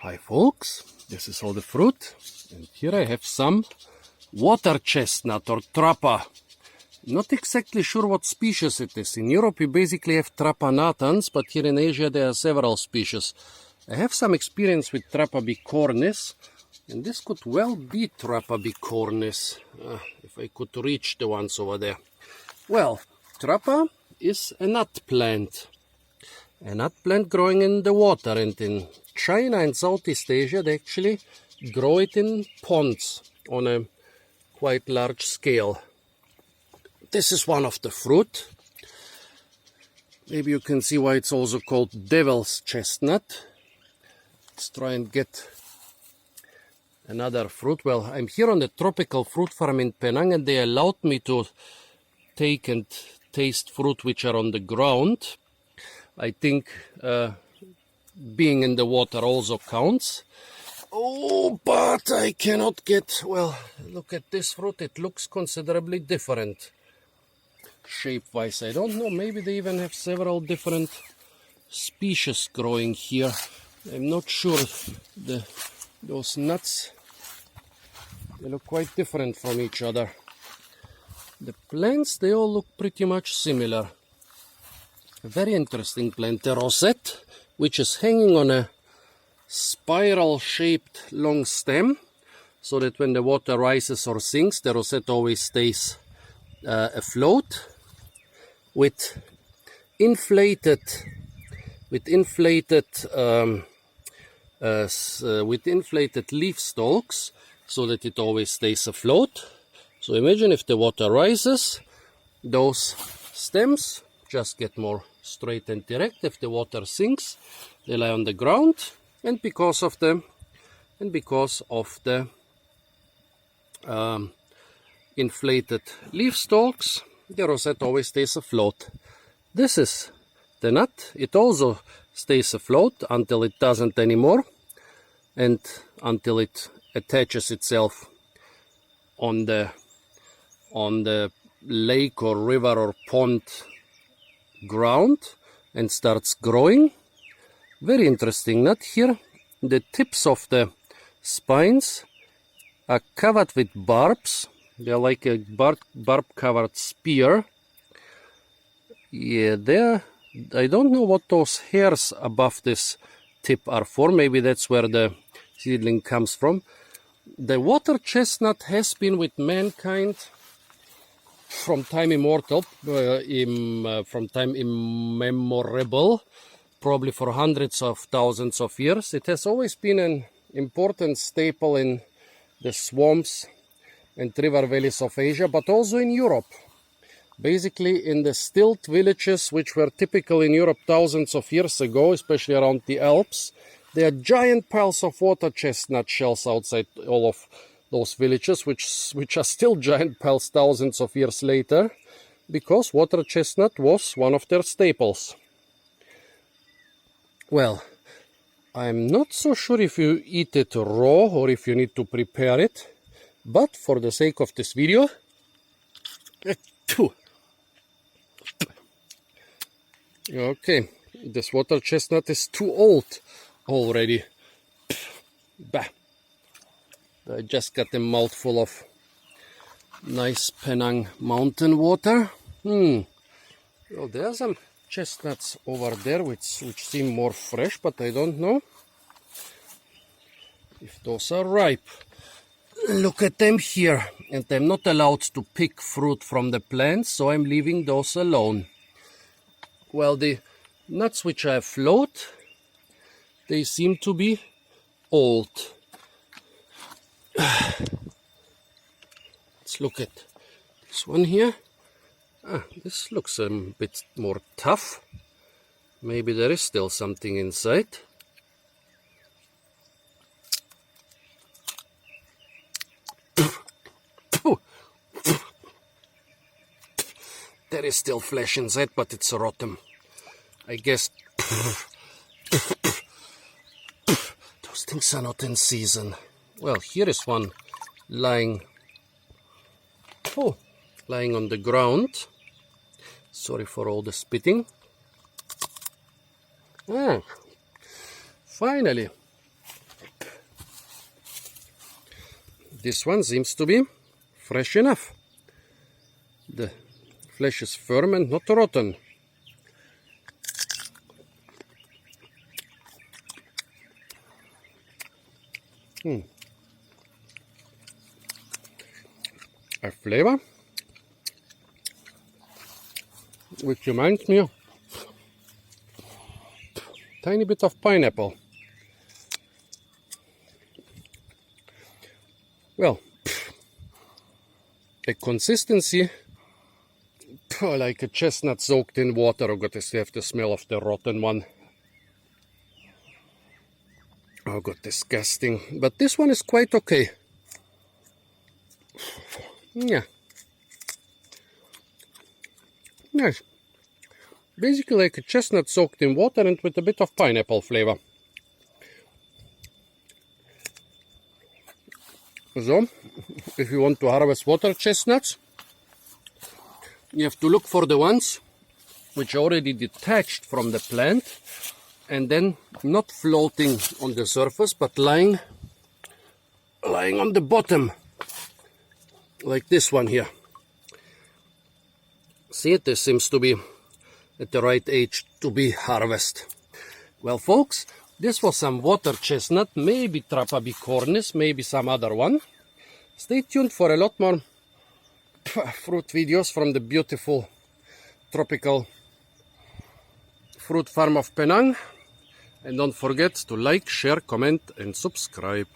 Hi folks, this is all the fruit, and here I have some water chestnut or Trapa. Not exactly sure what species it is. In Europe we basically have Trapa natans, but here in Asia there are several species. I have some experience with Trapa bicornis, and this could well be Trapa bicornis, if I could reach the ones over there. Well, Trapa is a nut plant. A nut plant growing in the water, and in China and Southeast Asia they actually grow it in ponds on a quite large scale. This is one of the fruit. Maybe you can see why it's also called devil's chestnut. Let's try and get another fruit. Well, I'm here on the tropical fruit farm in Penang, and they allowed me to take and taste fruit which are on the ground. I think being in the water also counts. Oh, but I cannot get... Well, look at this fruit. It looks considerably different shape-wise. I don't know. Maybe they even have several different species growing here. I'm not sure. Those nuts, they look quite different from each other. The plants, they all look pretty much similar. A very interesting plant, the rosette, which is hanging on a spiral-shaped long stem, so that when the water rises or sinks, the rosette always stays afloat, with inflated leaf stalks, so that it always stays afloat. So imagine if the water rises, those stems just get more straight and direct. If the water sinks, they lie on the ground, and because of the inflated leaf stalks, the rosette always stays afloat. This is the nut. It also stays afloat until it doesn't anymore, and until it attaches itself on the lake or river or pond ground and starts growing. Very interesting nut here. The tips of the spines are covered with barbs. They're like a barb covered spear. Yeah, I don't know what those hairs above this tip are for. Maybe that's where the seedling comes from. The water chestnut has been with mankind from time immemorable, probably for hundreds of thousands of years. It has always been an important staple in the swamps and river valleys of Asia, but also in Europe. Basically in the stilt villages, which were typical in Europe thousands of years ago, especially around the Alps, there are giant piles of water chestnut shells outside all of those villages, which are still giant piles thousands of years later, because water chestnut was one of their staples. Well, I'm not so sure if you eat it raw or if you need to prepare it, but for the sake of this video, okay, this water chestnut is too old already. Bah. I just got a mouthful of nice Penang mountain water. Well, there are some chestnuts over there which seem more fresh, but I don't know if those are ripe. Look at them here, and I'm not allowed to pick fruit from the plants, so I'm leaving those alone. Well, the nuts which are afloat, they seem to be old. Let's look at this one here. This looks a bit more tough. Maybe there is still something inside. There is still flesh inside, but it's rotten. I guess those things are not in season. Well, here is one lying on the ground. Sorry for all the spitting. Finally, this one seems to be fresh enough. The flesh is firm and not rotten. A flavor which reminds me of tiny bit of pineapple. Well, a consistency like a chestnut soaked in water. I got to have the smell of the rotten one. Oh god, disgusting. But this one is quite okay. Yeah. Nice. Basically like a chestnut soaked in water and with a bit of pineapple flavor. So, if you want to harvest water chestnuts, you have to look for the ones which are already detached from the plant and then not floating on the surface but lying on the bottom, like this one here. See, this seems to be at the right age to be harvested. Well folks, this was some water chestnut, maybe Trapa bicornis, maybe some other one. Stay tuned for a lot more fruit videos from the beautiful tropical fruit farm of Penang. And don't forget to like, share, comment and subscribe.